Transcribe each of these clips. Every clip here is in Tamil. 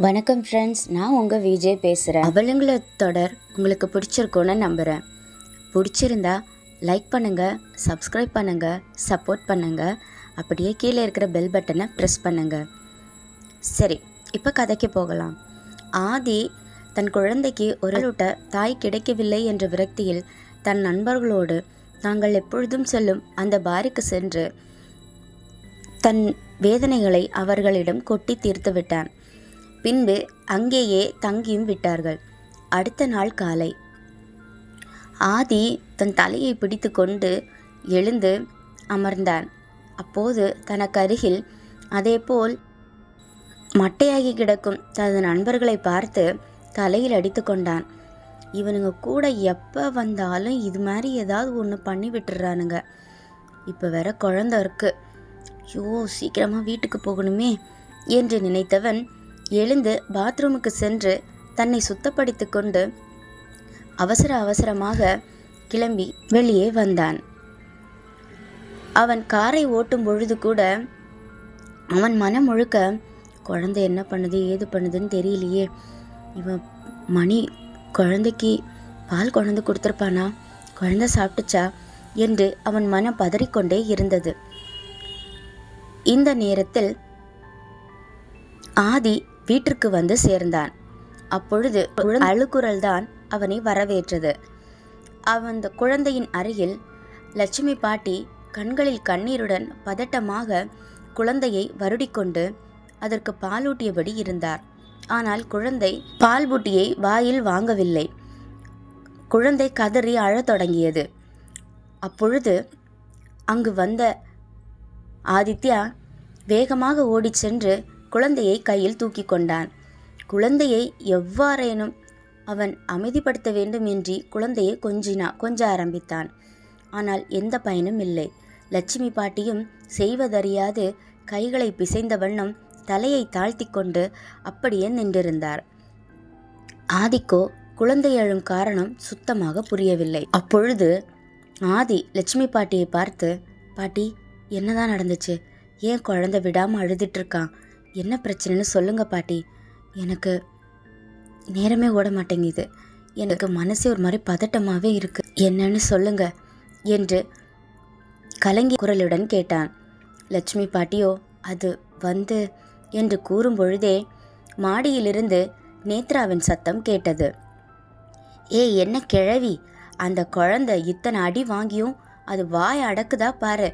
வணக்கம் ஃப்ரெண்ட்ஸ், நான் உங்கள் விஜய் பேசுகிறேன். அவளுங்கள தொடர் உங்களுக்கு பிடிச்சிருக்கோன்னு நம்புகிறேன். பிடிச்சிருந்தா லைக் பண்ணுங்கள், சப்ஸ்கிரைப் பண்ணுங்கள், சப்போர்ட் பண்ணுங்கள். அப்படியே கீழே இருக்கிற பெல் பட்டனை ப்ரெஸ் பண்ணுங்கள். சரி, இப்போ கதைக்கு போகலாம். ஆதி தன் குழந்தைக்கு ஒரு தாய் கிடைக்கவில்லை என்ற விரக்தியில் தன் நண்பர்களோடு தாங்கள் எப்பொழுதும் செல்லும் அந்த பாருக்கு சென்று தன் வேதனைகளை அவர்களிடம் கொட்டி தீர்த்து விட்டான். பின்பு அங்கேயே தங்கியும் விட்டார்கள். அடுத்த நாள் காலை ஆதி தன் தலையை பிடித்து கொண்டு எழுந்து அமர்ந்தான். அப்போது தனக்கு அருகில் அதேபோல் மட்டையாகி கிடக்கும் தனது நண்பர்களை பார்த்து தலையில் அடித்து கொண்டான். இவனுங்க கூட எப்போ வந்தாலும் இது மாதிரி ஏதாவது ஒன்று பண்ணி விட்டுறானுங்க. இப்போ வேற குழந்தை இருக்கு, ஐயோ சீக்கிரமாக வீட்டுக்கு போகணுமே என்று நினைத்தவன் எழுந்து பாத்ரூமுக்கு சென்று தன்னை சுத்தப்படுத்தி கொண்டு அவசரமாக கிளம்பி வெளியே வந்தான். அவன் காரை ஓட்டும் பொழுது கூட அவன் மனம் முழுக்க குழந்தை என்ன பண்ணுது ஏது பண்ணுதுன்னு தெரியலையே, இவன் மணி குழந்தைக்கு பால் கொண்டு கொடுத்துருப்பானா, குழந்தை சாப்பிட்டுச்சா என்று அவன் மனம் பதறிக்கொண்டே இருந்தது. இந்த நேரத்தில் ஆதி வீட்டிற்கு வந்து சேர்ந்தான். அப்பொழுது அழுகுரல் தான் அவனை வரவேற்றது. அவன் குழந்தையின் அருகில் லட்சுமி பாட்டி கண்களில் கண்ணீருடன் பதட்டமாக குழந்தையை வருடிக்கொண்டு அதற்கு பாலூட்டியபடி இருந்தார். ஆனால் குழந்தை பால் புட்டியை வாயில் வாங்கவில்லை. குழந்தை கதறி அழத் தொடங்கியது. அப்பொழுது அங்கு வந்த ஆதித்யா வேகமாக ஓடிச் சென்று குழந்தையை கையில் தூக்கி கொண்டான். குழந்தையை எவ்வாறேனும் அவன் அமைதிப்படுத்த வேண்டும் என்று குழந்தையை கொஞ்ச ஆரம்பித்தான். ஆனால் எந்த பயனும் இல்லை. லட்சுமி பாட்டியும் செய்வதறியாது கைகளை பிசைந்த வண்ணம் தலையை தாழ்த்தி கொண்டு அப்படியே நின்றிருந்தார். ஆதிக்கோ குழந்தை அழும் காரணம் சுத்தமாக புரியவில்லை. அப்பொழுது ஆதி லட்சுமி பாட்டியை பார்த்து, பாட்டி என்னதான் நடந்துச்சு, ஏன் குழந்தை விடாமல் அழுதுட்டு இருக்கான், என்ன பிரச்சனைன்னு சொல்லுங்க பாட்டி, எனக்கு நேரமே ஓட மாட்டேங்குது, எனக்கு மனசே ஒரு மாதிரி பதட்டமாகவே இருக்கு, என்னன்னு சொல்லுங்க என்று கலங்கி குரலுடன் கேட்டான். லட்சுமி பாட்டியோ அது வந்து என்று கூறும் பொழுதே மாடியிலிருந்து நேத்ராவின் சத்தம் கேட்டது. என்ன கிழவி, அந்த குழந்தை இத்தனை அடி வாங்கியும் அது வாய் அடக்குதா பாரு,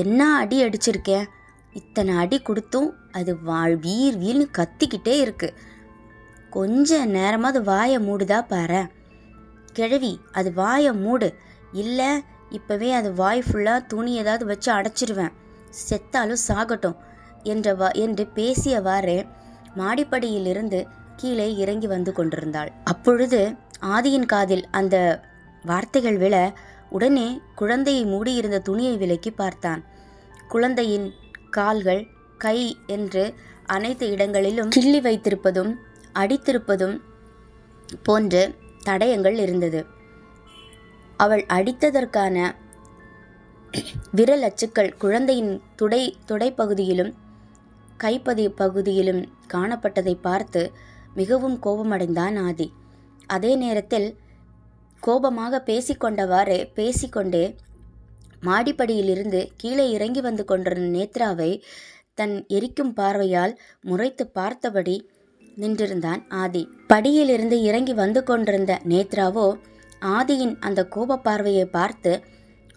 என்ன அடி அடிச்சிருக்கேன், இத்தனை அடி கொடுத்தும் அது வீர்னு கத்திக்கிட்டே இருக்கு, கொஞ்ச நேரமாக அது வாயை மூடுதா பாரு கிழவி, அது வாயை மூடு, இல்லை இப்போவே அது வாய் ஃபுல்லாக துணி ஏதாவது வச்சு அடைச்சிருவேன், செத்தாலும் சாகட்டும் என்று பேசியவாறே மாடிப்படியிலிருந்து கீழே இறங்கி வந்து கொண்டிருந்தாள். அப்பொழுது ஆதியின் காதில் அந்த வார்த்தைகள் விழ உடனே குழந்தையை மூடியிருந்த துணியை விலக்கி பார்த்தான். குழந்தையின் கால்கள், கை என்று அனைத்து இடங்களிலும் கிள்ளி வைத்திருப்பதும் அடித்திருப்பதும் போன்ற தடயங்கள் இருந்தது. அவள் அடித்ததற்கான விரல் அச்சுக்கள் குழந்தையின் தொடை பகுதியிலும் கைப்பதி பகுதியிலும் காணப்பட்டதை பார்த்து மிகவும் கோபமடைந்தான் ஆதி. அதே நேரத்தில் கோபமாக பேசிக்கொண்டே மாடிப்படியிலிருந்து கீழே இறங்கி வந்து கொண்டிருந்த நேத்ராவை தன் எரிக்கும் பார்வையால் முறைத்து பார்த்தபடி நின்றிருந்தான் ஆதி. படியிலிருந்து இறங்கி வந்து கொண்டிருந்த நேத்ராவோ ஆதியின் அந்த கோப பார்வையை பார்த்து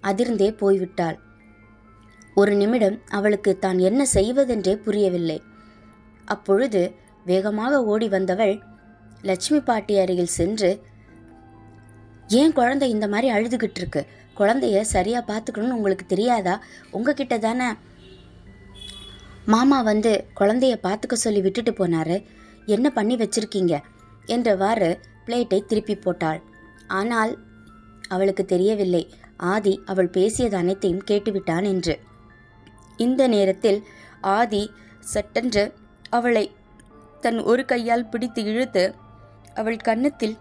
அதிர்ந்தே போய்விட்டாள். ஒரு நிமிடம் அவளுக்கு தான் என்ன செய்வதென்றே புரியவில்லை. அப்பொழுது வேகமாக ஓடி வந்தவள் லட்சுமி பாட்டி அருகில் சென்று, ஏன் குழந்தை இந்த மாதிரி அழுதுகிட்டு இருக்கு, குழந்தைய சரியாக பார்த்துக்கணும்னு உங்களுக்கு தெரியாதா, உங்ககிட்ட தானே மாமா வந்து குழந்தைய பார்த்துக்க சொல்லி விட்டுட்டு போனாரு, என்ன பண்ணி வச்சிருக்கீங்க என்றவாறு பிளேட்டை திருப்பி போட்டாள். ஆனால் அவளுக்கு தெரியவில்லை ஆதி அவள் பேசியது அனைத்தையும் கேட்டுவிட்டான் என்று. இந்த நேரத்தில் ஆதி சட்டென்று அவளை தன் ஒரு கையால் பிடித்து இழுத்து அவள் கன்னத்தில்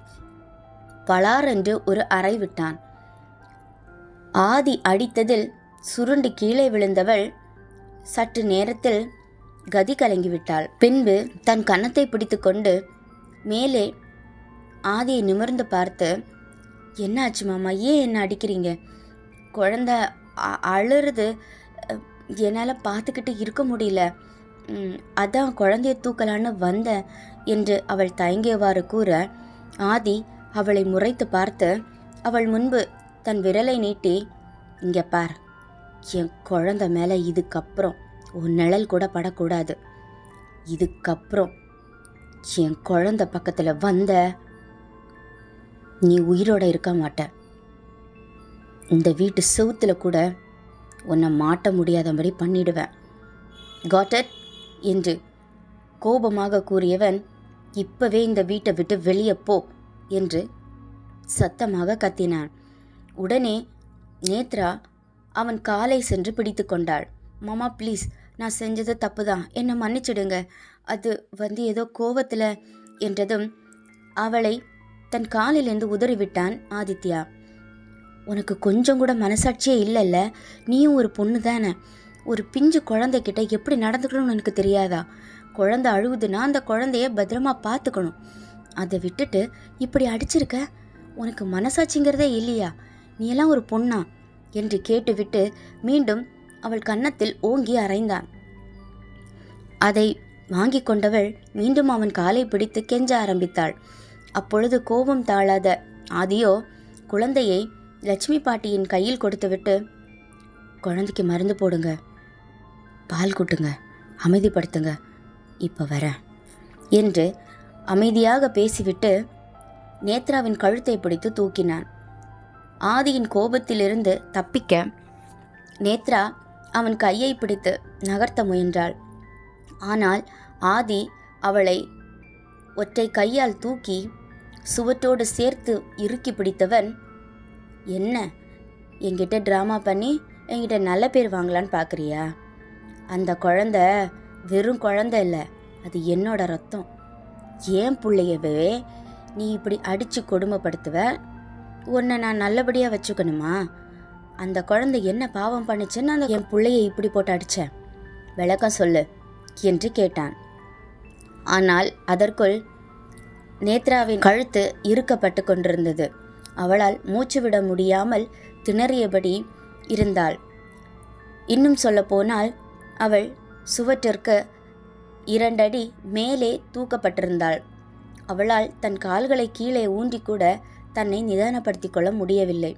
பலாரென்று ஒரு அறை விட்டான். ஆதி அடித்ததில் சுருண்டு கீழே விழுந்தவள் சற்று நேரத்தில் கதி கலங்கிவிட்டாள். பின்பு தன் கன்னத்தை பிடித்து கொண்டு மேலே ஆதியை நிமிர்ந்து பார்த்து, என்ன ஆச்சு மாமா, ஏன் என்ன அடிக்கிறீங்க? குழந்த அழுறது என்னால் பார்த்துக்கிட்டு இருக்க முடியல, அதான் குழந்தைய தூக்கலான்னு வந்தேன் என்று அவள் தயங்கியவாறு கூற, ஆதி அவளை முறைத்து பார்த்து அவள் முன்பு தன் விரலை நீட்டி, இங்கே பார், என் குழந்தை மேலே இதுக்கப்புறம் உன் நிழல் கூட படக்கூடாது. இதுக்கப்புறம் என் குழந்தை பக்கத்தில் வந்த நீ உயிரோட இருக்க மாட்ட. இந்த வீட்டு செவுத்துல கூட உன்னை மாட்ட முடியாதபடி பண்ணிடுவேன். காட் இட் என்று கோபமாக கூறியவன், இப்பவே இந்த வீட்டை விட்டு வெளியே போ என்று சத்தமாக கத்தினான். உடனே நேத்ரா அவன் காலை சென்று பிடித்து கொண்டாள். மாமா ப்ளீஸ், நான் செஞ்சது தப்பு தான், என்னை மன்னிச்சிடுங்க, அது ஏதோ கோவத்தில் என்றதும் அவளை தன் காலிலிருந்து உதறிவிட்டான் ஆதித்யா. உனக்கு கொஞ்சம் கூட மனசாட்சியே இல்லைல்ல? நீயும் ஒரு பொண்ணு தானே, ஒரு பிஞ்சு குழந்தைகிட்ட எப்படி நடந்துக்கணும்னு எனக்கு தெரியாதா? குழந்தை அழுகுதுன்னா அந்த குழந்தைய பத்திரமா பார்த்துக்கணும். அதை விட்டுட்டு இப்படி அடிச்சிருக்க, உனக்கு மனசாட்சிங்கிறதே இல்லையா? நீ எல்லாம் ஒரு பொண்ணா என்று கேட்டுவிட்டு மீண்டும் அவள் கன்னத்தில் ஓங்கி அறைந்தான். அதை வாங்கி கொண்டவள் மீண்டும் அவன் காலை பிடித்து கெஞ்ச ஆரம்பித்தாள். அப்பொழுது கோபம் தாழாத ஆதியோ குழந்தையை லட்சுமி பாட்டியின் கையில் கொடுத்துவிட்டு, குழந்தைக்கு மருந்து போடுங்க, பால் கூட்டுங்க, அமைதிப்படுத்துங்க, இப்போ வரேன் என்று அமைதியாக பேசிவிட்டு நேத்ராவின் கழுத்தை பிடித்து தூக்கினான். ஆதியின் கோபத்திலிருந்து தப்பிக்க நேத்ரா அவன் கையை பிடித்து நகர்த்த முயன்றாள். ஆனால் ஆதி அவளை ஒற்றை கையால் தூக்கி சுவற்றோடு சேர்த்து இறுக்கி பிடித்தவன், என்ன என்கிட்ட ட்ராமா பண்ணி என்கிட்ட நல்ல பேர் வாங்கலான்னு பார்க்குறியா? அந்த குழந்தை வெறும் குழந்தை இல்லை, அது என்னோட ரத்தம். ஏன் பிள்ளையவே நீ இப்படி அடித்து கொடுமைப்படுத்துவ? உன்னை நான் நல்லபடியாக வச்சுக்கணுமா? அந்த குழந்தை என்ன பாவம் பண்ணிச்சுன்னு அந்த என் பிள்ளையை இப்படி போட்டு அடித்தேன், விளக்கம் சொல்லு என்று கேட்டான். ஆனால் அதற்குள் நேத்ராவின் கழுத்து இறுக்கப்பட்டு கொண்டிருந்தது. அவளால் மூச்சு விட முடியாமல் திணறியபடி இருந்தாள். இன்னும் சொல்ல போனால் அவள் சுவற்றிற்கு 2 அடி மேலே தூக்கப்பட்டிருந்தாள். அவளால் தன் கால்களை கீழே ஊன்றி கூட தன்னை நிதானப்படுத்தி கொள்ள முடியவில்லை.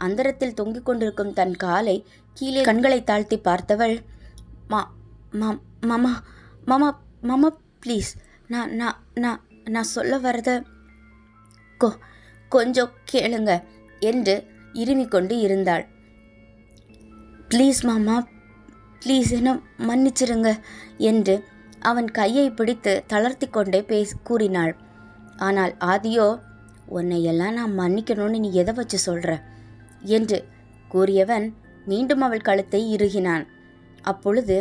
அந்தரத்தில் தொங்கிக் கொண்டிருக்கும் தன் காலை கீழே கண்களை தாழ்த்தி பார்த்தவள், மாமா மாமா மாமா ப்ளீஸ், நான் நான் நான் நான் சொல்ல வரத கொஞ்சம் கேளுங்க என்று இருமிக்கொண்டு இருந்தாள். ப்ளீஸ் மாமா ப்ளீஸ், என்ன மன்னிச்சிருங்க என்று அவன் கையை பிடித்து தளர்த்தி கொண்டே கூறினாள். ஆனால் ஆதியோ, உன்னையெல்லாம் நான் மன்னிக்கணும்னு நீ எதை வச்சு சொல்கிற என்று கூறியவன் மீண்டும் அவள் கழுத்தை இறுகினான். அப்பொழுது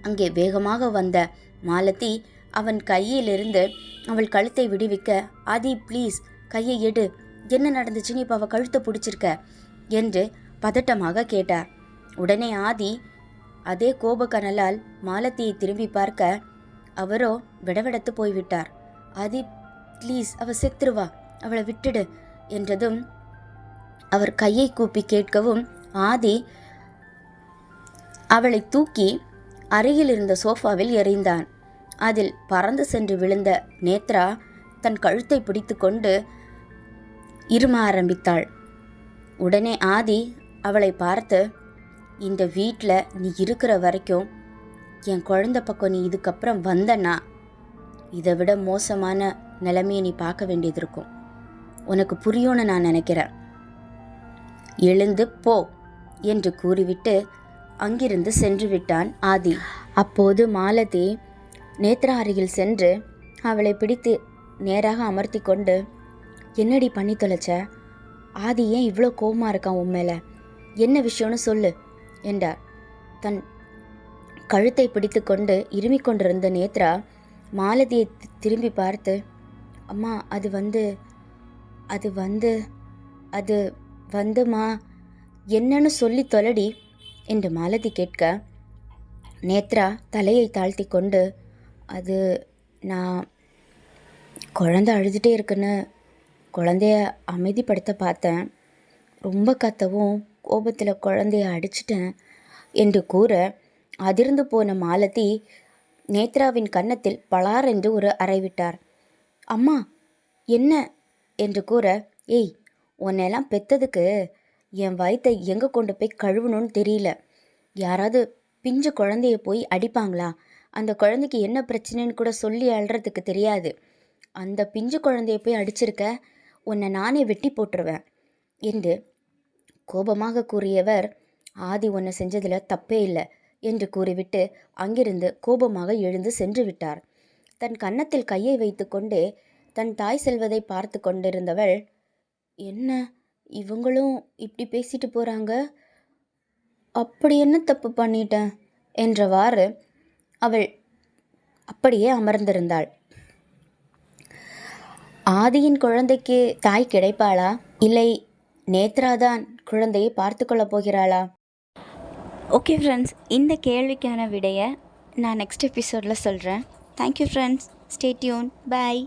அங்கே வேகமாக வந்த மாலதி அவன் கையிலிருந்து அவள் கழுத்தை விடுவிக்க, ஆதி ப்ளீஸ் கையை எடு, என்ன நடந்துச்சு, நீ இப்போ அவள் கழுத்தை பிடிச்சிருக்க என்று பதட்டமாக கேட்டார். உடனே ஆதி அதே கோபக்கனலால் மாலத்தியை திரும்பி பார்க்க, அவரோ விடவிடத்து போய்விட்டார். ஆதி ப்ளீஸ், அவள் செத்துருவா, அவளை விட்டுடு என்றதும் அவர் கையை கூப்பி கேட்கவும் ஆதி அவளை தூக்கி அருகில் இருந்த சோஃபாவில் எறிந்தான். அதில் பறந்து சென்று விழுந்த நேத்ரா தன் கழுத்தை பிடித்து கொண்டு இரும ஆரம்பித்தாள். உடனே ஆதி அவளை பார்த்து, இந்த வீட்டில் நீ இருக்கிற வரைக்கும் என் குழந்தை பக்கம் நீ இதுக்கப்புறம் வந்தனா இதை விட மோசமான நிலைமையை நீ பார்க்க வேண்டியது இருக்கும். உனக்கு புரியும்னு நான் நினைக்கிறேன். எழுந்து போ என்று கூறிவிட்டு அங்கிருந்து சென்று விட்டான் ஆதி. அப்போது மாலதி நேத்ரா அருகில் சென்று அவளை பிடித்து நேராக அமர்த்தி கொண்டு, என்னடி பண்ணி தொலைச்ச? ஆதி ஏன் இவ்வளோ கோபமாக இருக்கான் உன் மேலே? என்ன விஷயம்னு சொல்லு என்றார். தன் கழுத்தை பிடித்து கொண்டு இருமிக் கொண்டிருந்த நேத்ரா மாலதியை திரும்பி பார்த்து, அம்மா அது வந்துமா என்னன்னு சொல்லி தொலடி என்று மாலதி கேட்க, நேத்ரா தலையை தாழ்த்தி கொண்டு, அது நான் குழந்தை அழுதுகிட்டே இருக்குன்னு குழந்தைய அமைதிப்படுத்த பார்த்தேன். ரொம்ப கத்தவும் கோபத்தில் குழந்தைய அடிச்சிட்டேன் என்று கூற, அதிர்ந்து போன மாலதி நேத்ராவின் கன்னத்தில் பலார் என்று ஒரு அறை விட்டார். அம்மா என்ன என்று கூற, ஏய், உன்னெல்லாம் பெத்ததுக்கு என் வயித்தை எங்கே கொண்டு போய் கழுவணும்னு தெரியல. யாராவது பிஞ்சு குழந்தைய போய் அடிப்பாங்களா? அந்த குழந்தைக்கு என்ன பிரச்சனைன்னு கூட சொல்லி அழுறதுக்கு தெரியாது. அந்த பிஞ்சு குழந்தைய போய் அடிச்சிருக்க, உன்னை நானே வெட்டி போட்டுருவேன் என்று கோபமாக கூறியவர், ஆதி உன்னை செஞ்சதில் தப்பே இல்லை என்று கூறிவிட்டு அங்கிருந்து கோபமாக எழுந்து சென்று விட்டார். தன் கன்னத்தில் கையை வைத்து கொண்டே தன் தாய் செல்வதை பார்த்து கொண்டிருந்தவள், என்ன இவங்களும் இப்படி பேசிட்டு போகிறாங்க, அப்படி என்ன தப்பு பண்ணிட்டேன் என்றவாறு அவள் அப்படியே அமர்ந்திருந்தாள். ஆதியின் குழந்தைக்கு தாய் கிடைப்பாளா, இல்லை நேத்ராதான் குழந்தையை பார்த்து கொள்ளப் போகிறாளா? ஓகே ஃப்ரெண்ட்ஸ், இந்த கேள்விக்கான விடையை நான் நெக்ஸ்ட் எபிசோடில் சொல்கிறேன். தேங்க்யூ ஃப்ரெண்ட்ஸ், ஸ்டே டியூன், பாய்.